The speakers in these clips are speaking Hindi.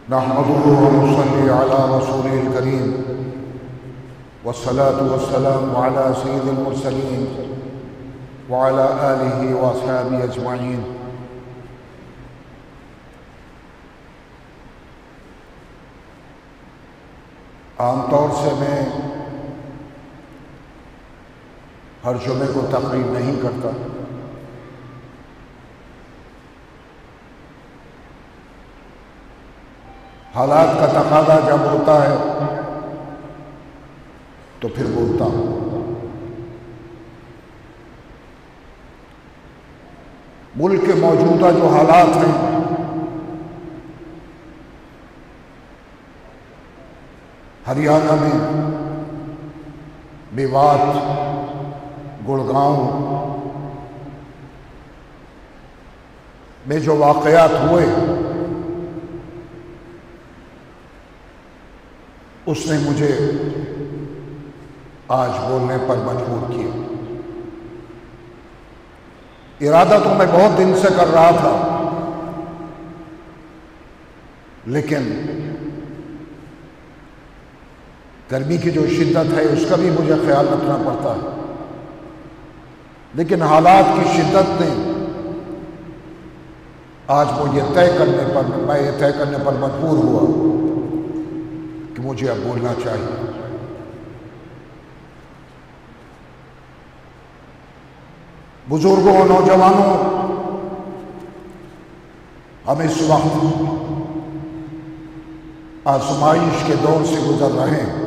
नहमदुहु व नुसल्ली अला रसूलिल करीम वस्सलातु वस्सलामु अला सय्यिदिल मुरसलीन व अला आलिहि व अस्हाबिहि अजमाइन। आमतौर से मैं हर जुमे को तकरीर नहीं करता, हालात का तकादा जब होता है तो फिर बोलता हूं। मुल्क के मौजूदा जो हालात हैं, हरियाणा में मेवात, गुड़गांव में जो वाक़यात हुए, उसने मुझे आज बोलने पर मजबूर किया। इरादा तो मैं बहुत दिन से कर रहा था, लेकिन गर्मी की जो शिद्दत है उसका भी मुझे ख्याल रखना पड़ता है। लेकिन हालात की शिद्दत ने आज मुझे मैं ये तय करने पर मजबूर हुआ कि मुझे अब बोलना चाहिए। बुजुर्गों, नौजवानों, हम इस वक्त आजमाइश के दौर से गुजर रहे हैं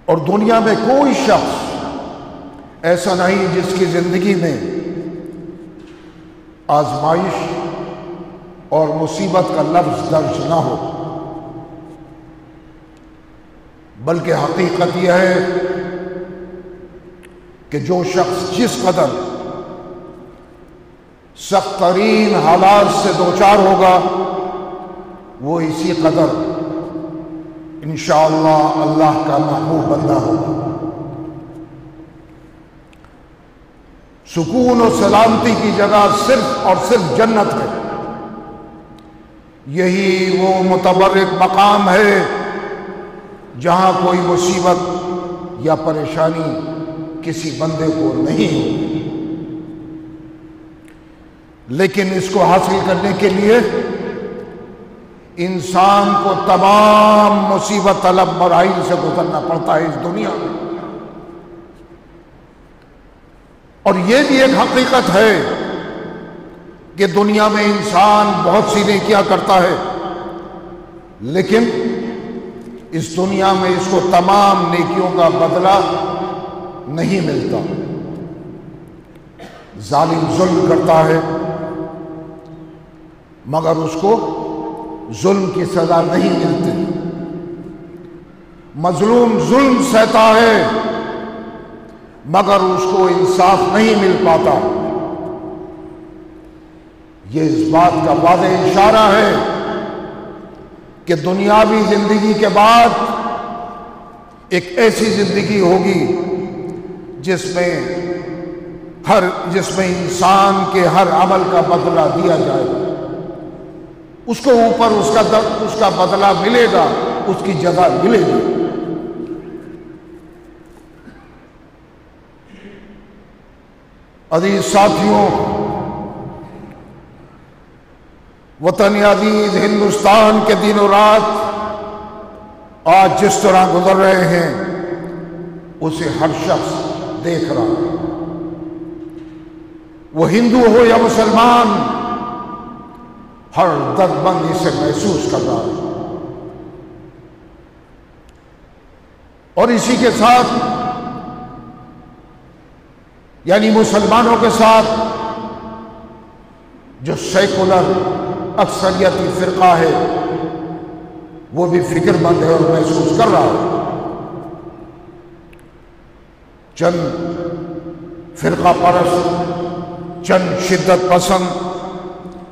और दुनिया में कोई शख्स ऐसा नहीं जिसकी जिंदगी में आजमाइश और मुसीबत का लफ्ज दर्ज ना हो, बल्कि हकीकत यह है कि जो शख्स जिस कदर सख्त तरीन हालात से दोचार होगा, वो इसी कदर इंशाअल्लाह अल्लाह का महबूब बंदा होगा। सुकून और सलामती की जगह सिर्फ और सिर्फ जन्नत है। यही वो मुतबर्रिक मकाम है जहां कोई मुसीबत या परेशानी किसी बंदे को नहीं हो। लेकिन इसको हासिल करने के लिए इंसान को तमाम मुसीबत तलब मराहिल से गुजरना पड़ता है इस दुनिया में। और यह भी एक हकीकत है कि दुनिया में इंसान बहुत सी नेकियां करता है, लेकिन इस दुनिया में इसको तमाम नेकियों का बदला नहीं मिलता। जालिम जुल्म करता है मगर उसको जुल्म की सजा नहीं मिलती। मजलूम जुल्म सहता है मगर उसको इंसाफ नहीं मिल पाता। ये इस बात का वाज़ेह इशारा है कि दुनियावी जिंदगी के बाद एक ऐसी जिंदगी होगी जिसमें इंसान के हर अमल का बदला दिया जाएगा। उसको ऊपर उसका बदला मिलेगा, उसकी जगह मिलेगी। अजीज साथियों, वतन अजीज हिंदुस्तान के दिनों रात आज जिस तरह गुजर रहे हैं, उसे हर शख्स देख रहा है। वो हिंदू हो या मुसलमान, हर दर्दमंद इसे महसूस कर रहा है। और इसी के साथ, यानी मुसलमानों के साथ, जो सेकुलर अक्सरियती फिरका है वो भी फिक्रमंद है और महसूस कर रहा है। चंद फिरका परस्त, चंद शिद्दत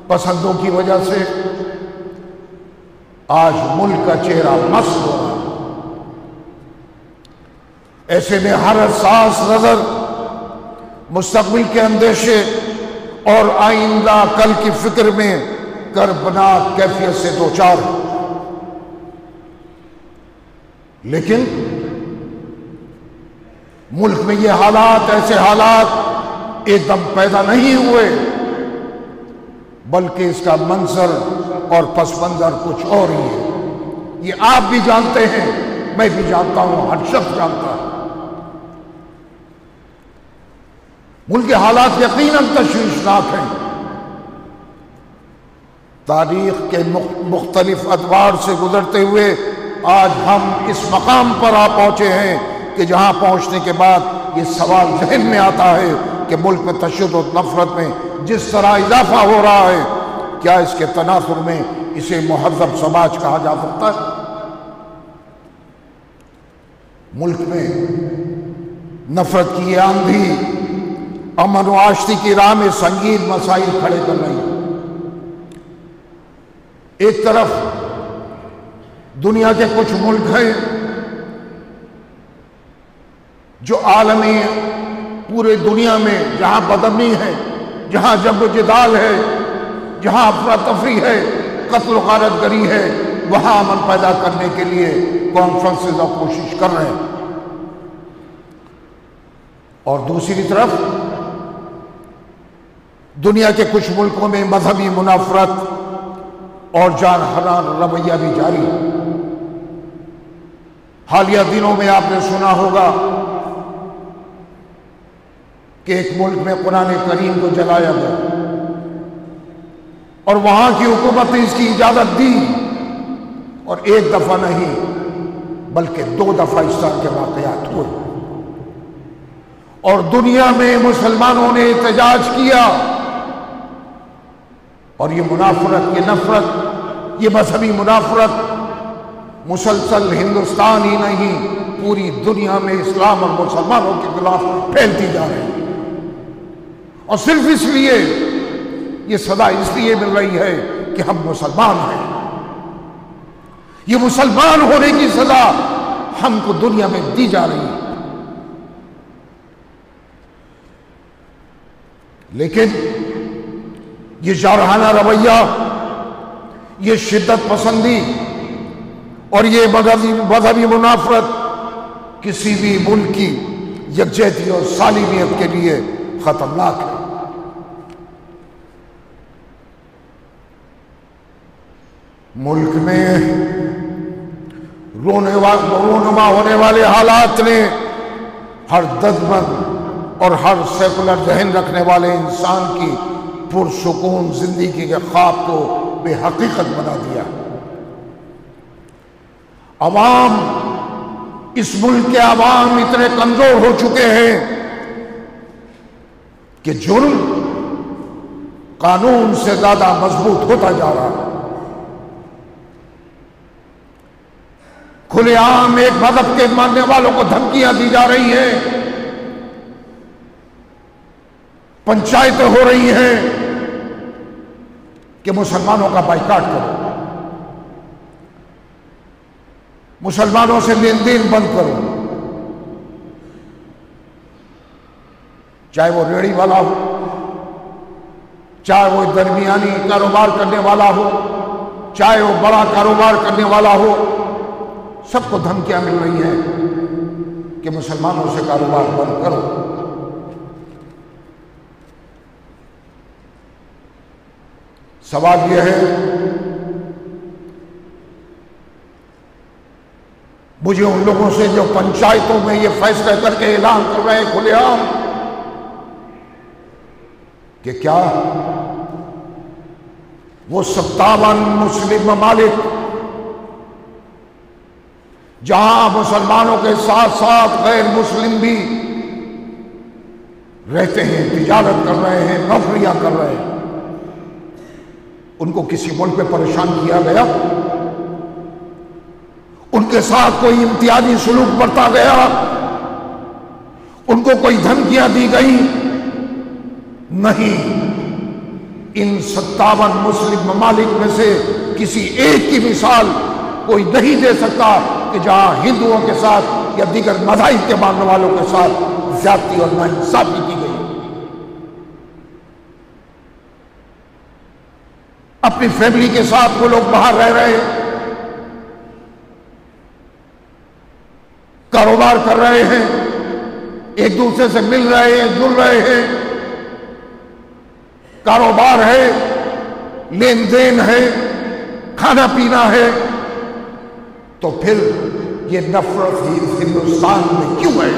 पसंदों की वजह से आज मुल्क का चेहरा मस्त हो रहा है। ऐसे में हर हसास नजर मुस्तकबिल के अंदेशे और आइंदा कल की फिक्र में कर्बनाक कैफियत से दो चार। लेकिन मुल्क में ये हालात, ऐसे हालात एकदम पैदा नहीं हुए, बल्कि इसका मंजर और पस मंजर कुछ और ही है। ये आप भी जानते हैं, मैं भी जानता हूं, हर शख्स जानता है। मुल्क के हालात यकीनन तशवीशनाक हैं। तारीख के मुख्तलिफ अदवार से गुजरते हुए आज हम इस मकाम पर आ पहुंचे हैं कि जहां पहुंचने के बाद ये सवाल जहन में आता है कि मुल्क में तशद्दुद और नफरत में जिस तरह इजाफा हो रहा है, क्या इसके तनासुर में इसे मुहज़्ज़ब समाज कहा जा सकता है? मुल्क में नफरत की ये आंधी अमन व आश्ती की राह में संगीन मसाइल खड़े कर रही है। एक तरफ दुनिया के कुछ मुल्क हैं जो आलमी पूरे दुनिया में जहां बदअमनी है, जहां जबर जिदाल है, जहां अफरा तफरी है, कत्ल गारतगरी है, वहां अमन पैदा करने के लिए कॉन्फ्रेंसेस और कोशिश कर रहे हैं। और दूसरी तरफ दुनिया के कुछ मुल्कों में मजहबी मुनाफरत और जानहरान रवैया भी जारी है। हालिया दिनों में आपने सुना होगा कि एक मुल्क में कुरान करीम को जलाया गया और वहां की हुकूमत ने इसकी इजाजत दी, और एक दफा नहीं बल्कि 2 दफा इस तरह के वाकयात हुए और दुनिया में मुसलमानों ने एहतजाज किया। और ये मुनाफरत, ये नफरत, ये मजहबी मुनाफरत मुसलसल हिंदुस्तान ही नहीं पूरी दुनिया में इस्लाम और मुसलमानों के खिलाफ फैलती जा रही है। और सिर्फ इसलिए, ये सदा इसलिए मिल रही है कि हम मुसलमान हैं। ये मुसलमान होने की सजा हमको दुनिया में दी जा रही है। लेकिन ये जारहाना रवैया, ये शिद्दत पसंदी और ये मजहबी मुनाफरत किसी भी मुल्क की यकजहती और सालिमियत के लिए खतरनाक है। मुल्क में रोनुमा होने वाले हालात ने हर ददमन और हर सेकुलर जहन रखने वाले इंसान की पुरसुकून जिंदगी के ख्वाब को बेहकीकत बना दिया। अवाम, इस मुल्क के अवाम इतने कमजोर हो चुके हैं कि जुर्म कानून से ज्यादा मजबूत होता जा रहा है। खुलेआम एक मजहब के मानने वालों को धमकियां दी जा रही हैं, पंचायतें हो रही हैं कि मुसलमानों का बाइकाट करो, मुसलमानों से लेन देन बंद करो, चाहे वो रेहड़ी वाला हो, चाहे वो दरमियानी कारोबार करने वाला हो, चाहे वो बड़ा कारोबार करने वाला हो, सबको धमकियां मिल रही हैं कि मुसलमानों से कारोबार बंद करो। सवाल यह है, मुझे उन लोगों से जो पंचायतों में ये फैसला करके ऐलान कर रहे हैं खुलेआम कि क्या वो 57 मुस्लिम ममालिक जहां मुसलमानों के साथ साथ गैर मुस्लिम भी रहते हैं, तिजारत कर रहे हैं, नौकरियां कर रहे हैं, उनको किसी मुल्क में परेशान किया गया, उनके साथ कोई इम्तियाजी सुलूक बरता गया, उनको कोई धमकियां दी गई? नहीं। इन 57 मुस्लिम ममालिक में से किसी एक की मिसाल कोई नहीं दे सकता कि जहां हिंदुओं के साथ या दीगर मज़ाहिब के मानने वालों के साथ ज्यादती और नाइंसाफी की गई। अपनी फैमिली के साथ वो लोग बाहर रह रहे हैं, कारोबार कर रहे हैं, एक दूसरे से मिल रहे हैं, जुड़ रहे हैं, कारोबार है, लेन देन है, खाना पीना है, तो फिर ये नफरत हिंदुस्तान में क्यों है?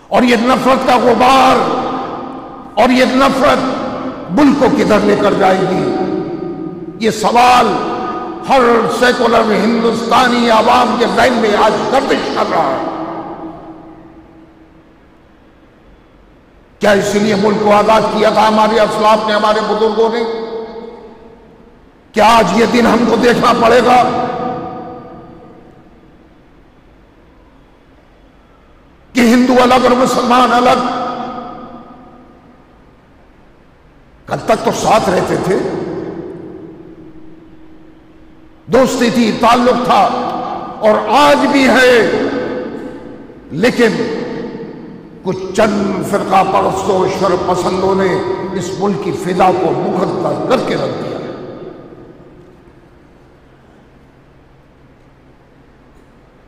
और ये नफरत का गुबार और ये नफरत मुल्क को किधर लेकर जाएगी? ये सवाल हर सेकुलर हिंदुस्तानी आवाम के ज़हन में आज गर्दिश कर रहा है। क्या इसलिए मुल्क को आजाद किया था हमारे असलाफ ने, हमारे बुजुर्गों ने? क्या आज ये दिन हमको देखना पड़ेगा कि हिंदू अलग और मुसलमान अलग? कल तक तो साथ रहते थे, दोस्ती थी, ताल्लुक था, और आज भी है, लेकिन कुछ चंद फिरका परस्तों, शर पसंदों ने इस मुल्क की फिजा को मुकद्दर करके रख दिया।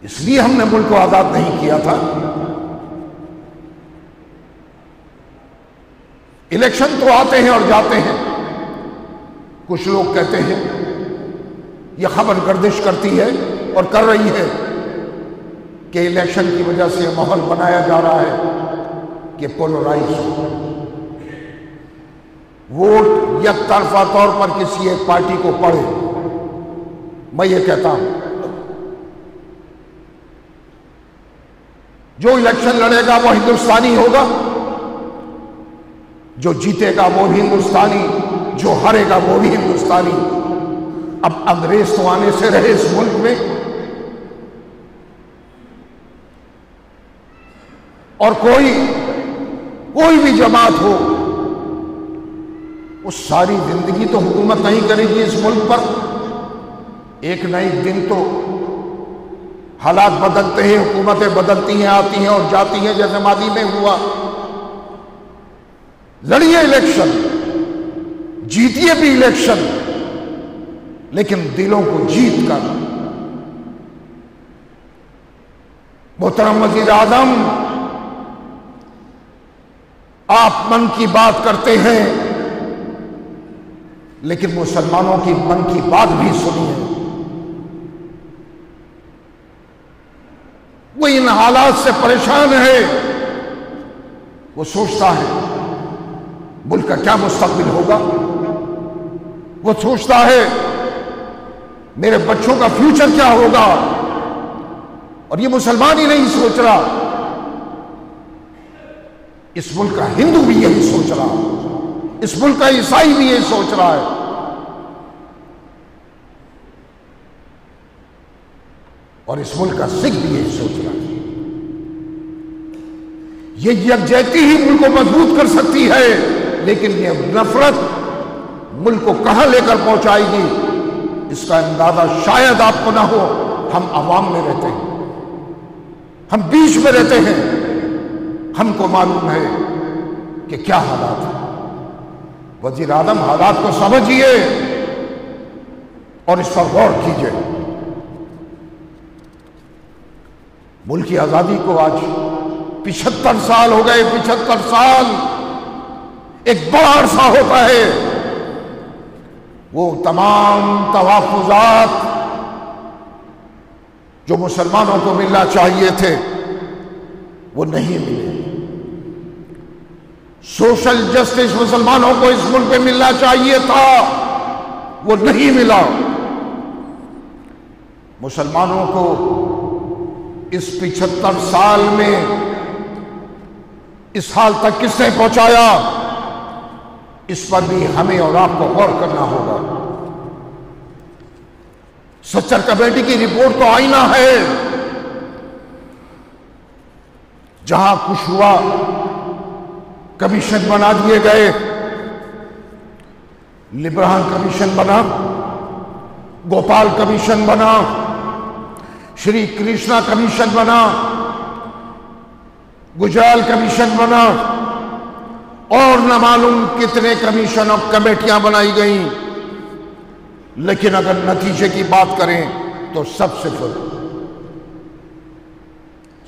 इसलिए हमने मुल्क को आजाद नहीं किया था। इलेक्शन तो आते हैं और जाते हैं। कुछ लोग कहते हैं यह खबर गर्दिश करती है और कर रही है कि इलेक्शन की वजह से माहौल बनाया जा रहा है कि पोलराइज हो, वोट यकतरफा तौर पर किसी एक पार्टी को पड़े। मैं ये कहता हूं, जो इलेक्शन लड़ेगा वो हिंदुस्तानी होगा, जो जीतेगा वो भी हिंदुस्तानी, जो हारेगा वो भी हिंदुस्तानी। अब अंग्रेज तो आने से रहे इस मुल्क में, और कोई भी जमात हो, वो सारी जिंदगी तो हुकूमत नहीं करेगी इस मुल्क पर। एक न एक दिन तो हालात बदलते हैं, हुकूमतें बदलती हैं, आती हैं और जाती हैं, जैसे मादी में हुआ। लड़िए इलेक्शन, जीतिए भी इलेक्शन, लेकिन दिलों को जीत कर। मोहतरम वज़ीर आज़म, आप मन की बात करते हैं, लेकिन मुसलमानों की मन की बात भी सुनिए। वो इन हालात से परेशान है, वो सोचता है मुल्क का क्या मुस्तकबिल होगा, वो सोचता है मेरे बच्चों का फ्यूचर क्या होगा। और ये मुसलमान ही नहीं सोच रहा, इस मुल्क का हिंदू भी यही सोच रहा, इस मुल्क का ईसाई भी यही सोच रहा है। और इस मुल्क का सिख भी यही सोच रहा है। ये यकजहती ही मुल्क को मजबूत कर सकती है, लेकिन ये नफरत मुल्क को कहां लेकर पहुंचाएगी, इसका अंदाजा शायद आपको ना हो। हम अवाम में रहते हैं, हम बीच में रहते हैं, हमको मालूम है कि क्या हालात है। वज़ीर आज़म, हालात को समझिए और इस पर गौर कीजिए। मुल्क की आजादी को आज 75 साल हो गए। 75 साल एक बड़ा अरसा होता है। वो तमाम तहफ़्फ़ुज़ात जो मुसलमानों को मिलना चाहिए थे वो नहीं मिले। सोशल जस्टिस मुसलमानों को इस मुल्क में मिलना चाहिए था, वो नहीं मिला। मुसलमानों को इस 75 साल में इस हाल तक किसने पहुंचाया, इस पर भी हमें और आपको गौर करना होगा। सच्चर कमेटी की रिपोर्ट तो आईना है। जहां कुछ हुआ, कमीशन बना दिए गए। लिब्रान कमीशन बना, गोपाल कमीशन बना, श्री कृष्णा कमीशन बना, गुजराल कमीशन बना, और न मालूम कितने कमीशन और कमेटियां बनाई गई, लेकिन अगर नतीजे की बात करें तो सब सिफर।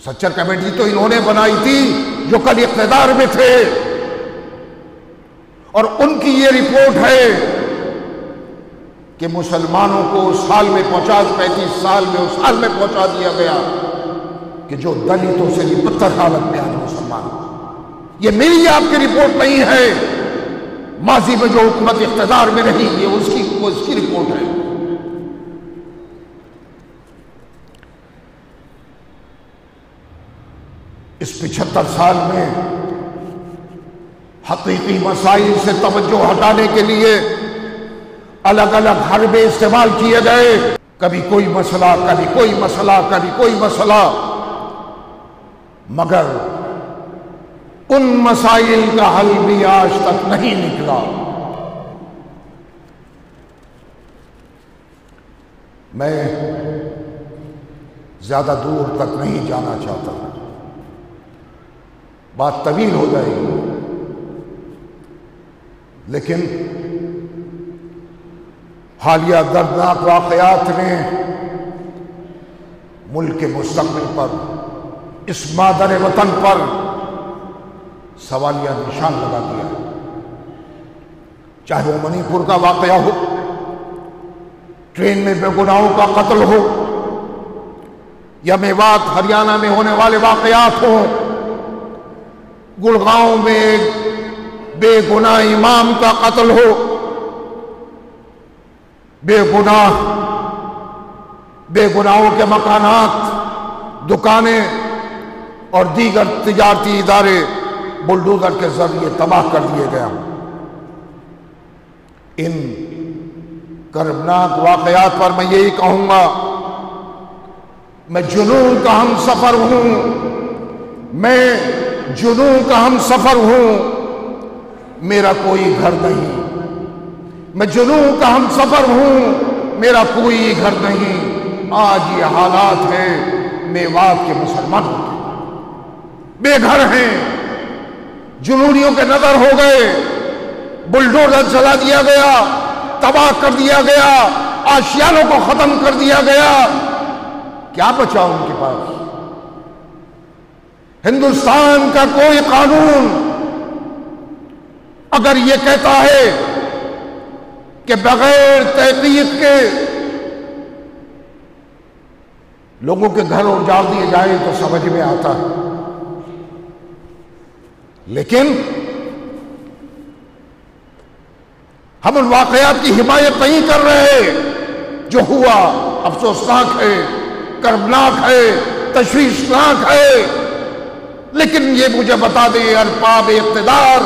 सच्चर कमेटी तो इन्होंने बनाई थी जो कल इख्तिदार में थे, और उनकी ये रिपोर्ट है कि मुसलमानों को साल में 50-35 साल में उस साल में पहुंचा दिया गया कि जो दलितों से भी बदतर हालत में आज मुसलमान। ये मेरी आपकी रिपोर्ट नहीं है, माजी में जो हुकूमत इख्तिदार में रही ये उसकी रिपोर्ट है। इस 75 साल में हकीकी मसाइल से तवज्जो हटाने के लिए अलग अलग हरबे इस्तेमाल किए गए। कभी कोई मसला, कभी कोई मसला, कभी कोई मसला, मगर उन मसाइल का हल भी आज तक नहीं निकला। मैं ज्यादा दूर तक नहीं जाना चाहता, बात तवील हो जाएगी, लेकिन हालिया दर्दनाक वाकयात ने मुल्क के मुस्तकबिल पर, इस मादर वतन पर सवालिया निशान लगा दिया। चाहे वो मणिपुर का वाकया हो, ट्रेन में बेगुनाहों का कत्ल हो, या मेवात हरियाणा में होने वाले वाकयात हो, गुड़गांव में बेगुनाह इमाम का कत्ल हो, बेगुनाहों के मकानात, दुकानें और दीगर तिजारती इदारे बुलडोजर के जरिए तबाह कर दिए गया। इन कर्मनाक वाकयात पर मैं यही कहूंगा, मैं जुनून का हम सफर हूं, मैं जुनून का हम सफर हूं, मेरा कोई घर नहीं। मैं जुनून का हम सफर हूं, मेरा कोई घर नहीं। आज ये हालात हैं मेवात के मुसलमानों के, बेघर हैं, जुनूनियों के नजर हो गए, बुलडोजर चला दिया गया, तबाह कर दिया गया, आशियानों को खत्म कर दिया गया। क्या बचा उनके पास? हिंदुस्तान का कोई कानून अगर ये कहता है कि बगैर तहकीक के लोगों के घर उजाड़ दिए जाए तो समझ में आता है, लेकिन हम उन वाकयात की हिमायत नहीं कर रहे। जो हुआ अफसोसनाक है, कर्मनाक है, तशवीशनाक है, लेकिन ये मुझे बता दे अरबाब इख्तिदार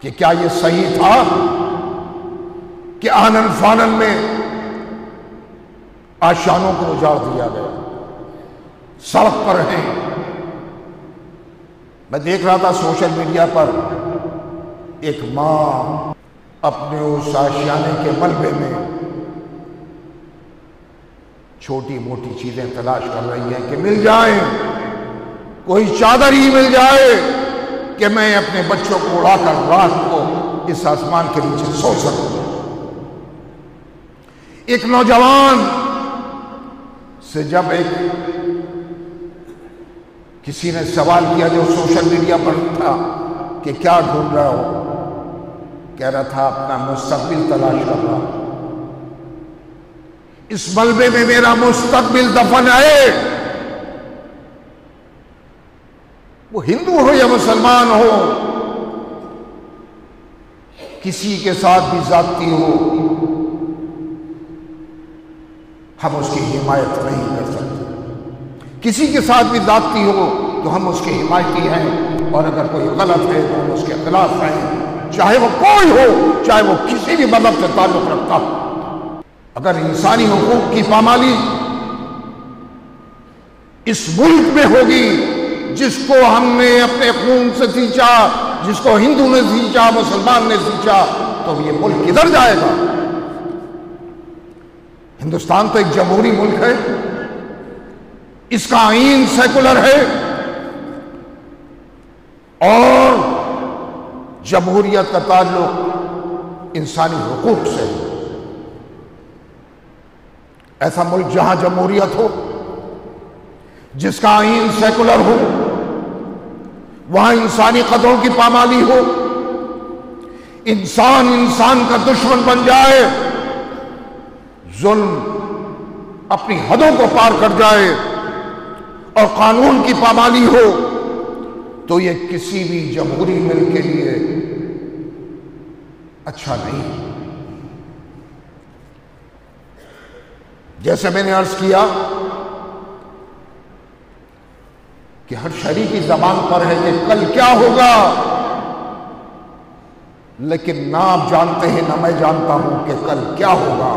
कि क्या ये सही था कि आनन फानन में आशानों को उजाड़ दिया गया, सड़क पर हैं। मैं देख रहा था सोशल मीडिया पर एक मां अपने उस आशियाने के मलबे में छोटी मोटी चीजें तलाश कर रही हैं कि मिल जाए, कोई चादर ही मिल जाए कि मैं अपने बच्चों को उड़ाकर रात को इस आसमान के नीचे सो सकूं। एक नौजवान से जब किसी ने सवाल किया जो सोशल मीडिया पर था कि क्या ढूंढ रहा हो, कह रहा था अपना मुस्तकबिल तलाश कर रहा, इस मलबे में मेरा मुस्तकबिल दफन है। वो हिंदू हो या मुसलमान हो, किसी के साथ भी जाती हो, हम उसकी हिमायत नहीं कर सकते। किसी के साथ भी जाती हो तो हम उसके हिमायती हैं, और अगर कोई गलत है तो हम उसके खिलाफ हैं, चाहे वो कोई हो, चाहे वो किसी भी मजहब से ताल्लुक रखता हो। अगर इंसानी हुकूक की पामाली इस मुल्क में होगी, जिसको हमने अपने खून से सींचा, जिसको हिंदू ने सींचा, मुसलमान ने सींचा, तो ये मुल्क किधर जाएगा? हिंदुस्तान तो एक जमहूरी मुल्क है, इसका आईन सेकुलर है, और जमहूरियत का ताल्लुक इंसानी हुकूक से है। ऐसा मुल्क जहां जमहूरियत हो, जिसका आईन सेकुलर हो, वहां इंसानी कदरों की पामाली हो, इंसान इंसान का दुश्मन बन जाए, जुल्म अपनी हदों को पार कर जाए और कानून की पामाली हो, तो यह किसी भी जमहूरी मुल्क के लिए अच्छा नहीं। जैसे मैंने अर्ज किया कि हर शहरी की जबान पर है कि कल क्या होगा, लेकिन ना आप जानते हैं ना मैं जानता हूं कि कल क्या होगा,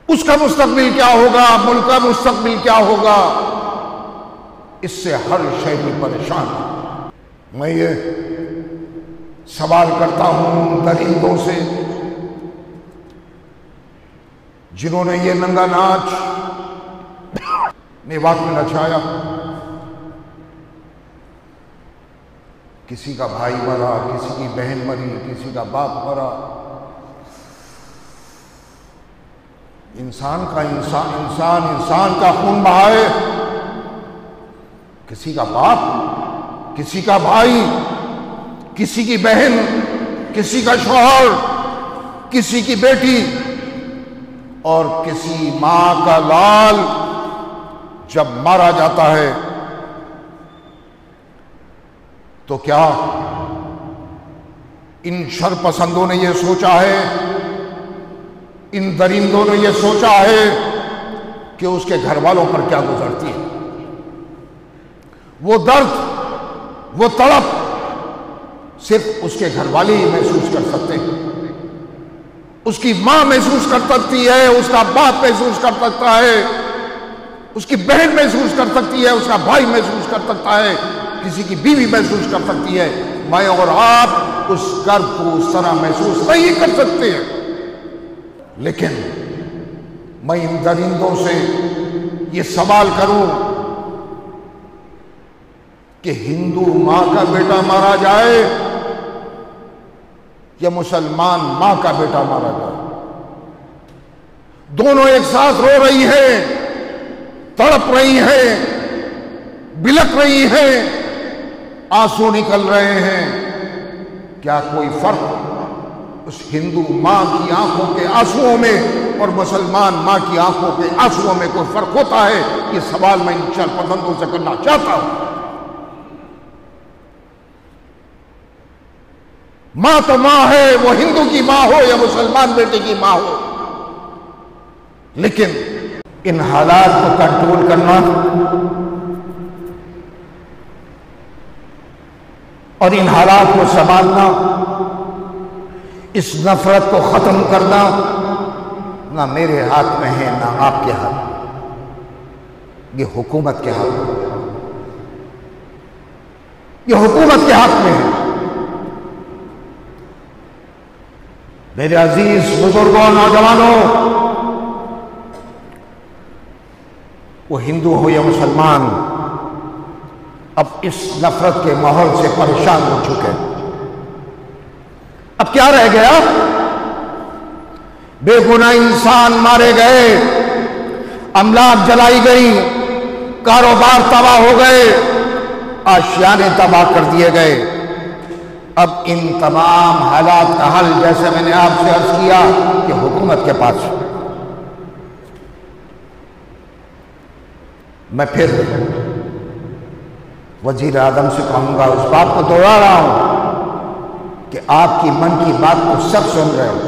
उसका मुस्तकबिल क्या होगा, मुल्क का मुस्तकबिल क्या होगा। इससे हर शहरी परेशान है। मैं ये सवाल करता हूं दरिंदों से जिन्होंने ये नंगा नाच मेवात में नचाया। किसी का भाई मरा, किसी की बहन मरी, किसी का बाप मरा। इंसान का खून बहाए, किसी का बाप, किसी का भाई, किसी की बहन, किसी का शौहर, किसी की बेटी और किसी मां का लाल जब मारा जाता है तो क्या इन शरपसंदों ने यह सोचा है, इन दरिंदों ने यह सोचा है कि उसके घर वालों पर क्या गुजरती है? वो दर्द, वो तड़प सिर्फ उसके घर वाले ही महसूस कर सकते हैं। उसकी मां महसूस कर सकती है, उसका बाप महसूस कर सकता है, उसकी बहन महसूस कर सकती है, उसका भाई महसूस कर सकता है, किसी की बीवी महसूस कर सकती है। मैं और आप उस गर्व को उस तरह महसूस नहीं कर सकते हैं। लेकिन मैं इन दरिंदों से ये सवाल करूं कि हिंदू मां का बेटा मारा जाए या मुसलमान मां का बेटा मारा जाए, दोनों एक साथ रो रही है, तड़प रही है, बिलक रही है, आंसू निकल रहे हैं। क्या कोई फर्क उस हिंदू मां की आंखों के आंसुओं में और मुसलमान मां की आंखों के आंसुओं में कोई फर्क होता है? ये सवाल मैं इन शरपसंदों से करना चाहता हूं। मां तो मां है, वो हिंदू की मां हो या मुसलमान बेटे की मां हो, लेकिन इन हालात को कंट्रोल करना और इन हालात को संभालना, इस नफरत को खत्म करना ना मेरे हाथ में है ना आपके हाथ में, ये हुकूमत के हाथ में, ये हुकूमत के हाथ में है। मेरे अजीज बुजुर्गों, नौजवानों, वो हिंदू हो या मुसलमान, अब इस नफरत के माहौल से परेशान हो चुके हैं। अब क्या रह गया? बेगुनाह इंसान मारे गए, अमलाक जलाई गई, कारोबार तबाह हो गए, आशियाने तबाह कर दिए गए। अब इन तमाम हालात का हल, जैसे मैंने आपसे अर्ज किया, कि हुकूमत के पास। मैं फिर वजीर आजम से कहूंगा, उस बात को दोहरा रहा हूं कि आपकी मन की बात को सब सुन रहे हैं,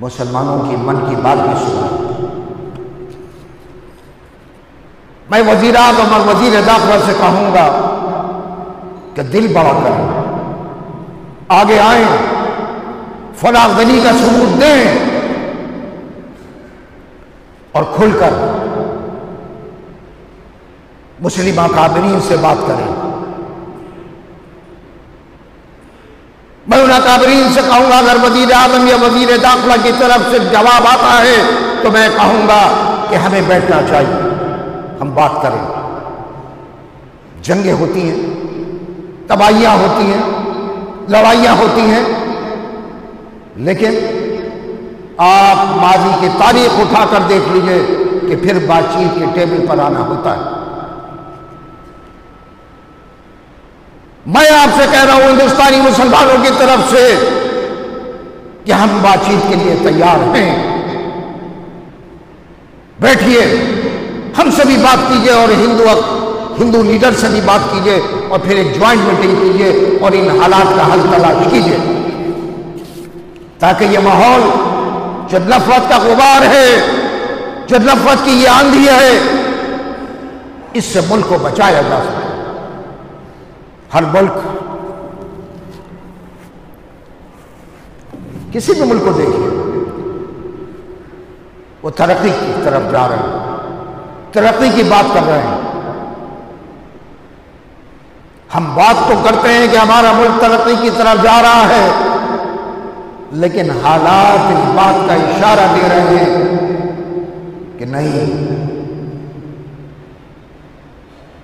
मुसलमानों की मन की बात भी सुन रहे हैं। मैं वजीर आजम और वजीर दाखिला से कहूंगा कि दिल बड़ा करें, आगे आए, फलागनी का सबूत दें और खुलकर मुस्लिम अकाबरीन से बात करें। मैं उन अकाबरीन से कहूंगा, अगर वजीर आजम या वजीर दाखिला की तरफ से जवाब आता है तो मैं कहूंगा कि हमें बैठना चाहिए, हम बात करें। जंगें होती हैं, तबाहियां होती हैं, लड़ाइयां होती हैं, लेकिन आप माजी की तारीख उठाकर देख लीजिए कि फिर बातचीत के टेबल पर आना होता है। मैं आपसे कह रहा हूं हिंदुस्तानी मुसलमानों की तरफ से कि हम बातचीत के लिए तैयार हैं। बैठिए, हमसे भी बात कीजिए और हिंदू लीडर से भी बात कीजिए और फिर एक ज्वाइंट मीटिंग कीजिए और इन हालात का हल तलाश कीजिए, ताकि ये माहौल जो नफरत का गुबार है, जो नफरत की ये आंधी है, इससे मुल्क को बचाया जा सके। हर मुल्क, किसी भी मुल्क को देखिए, वो तरक्की की तरफ जा रहे हैं, तरक्की की बात कर रहे हैं। हम बात तो करते हैं कि हमारा मुल्क तरक्की की तरफ जा रहा है, लेकिन हालात इस बात का इशारा दे रहे हैं कि नहीं,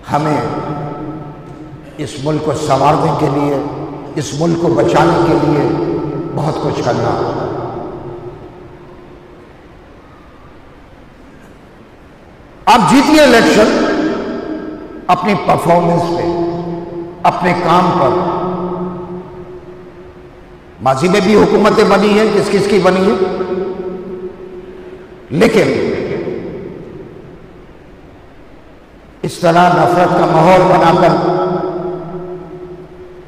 हमें इस मुल्क को संवारने के लिए, इस मुल्क को बचाने के लिए बहुत कुछ करना होगा। आप जीतिए इलेक्शन अपनी परफॉर्मेंस पे, अपने काम पर। माजी में भी हुकूमतें बनी हैं, किस किस की बनी है, लेकिन इस तरह नफरत का माहौल बनाकर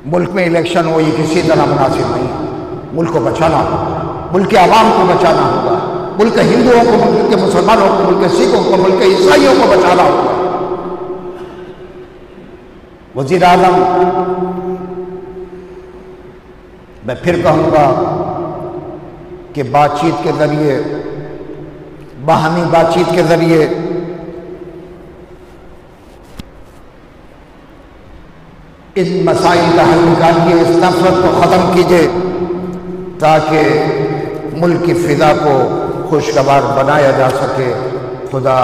मुल्क में इलेक्शन हो, ये किसी तरह मुनासिब नहीं है। मुल्क को बचाना होगा, मुल्क के आवाम को बचाना होगा, मुल्क के हिंदुओं को, मुल्क के मुसलमानों को, मुल्क के सिखों को, मुल्क के ईसाइयों को बचाना होगा। वज़ीर आज़म, मैं फिर कहूंगा कि बातचीत के जरिए, बाहमी बातचीत के जरिए इन मसाइल का हल निकालिए, इस नफरत को ख़त्म कीजिए, ताकि मुल्क की फ़िज़ा को खुशगवार बनाया जा सके। खुदा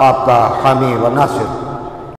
आपका हामी व नासिर।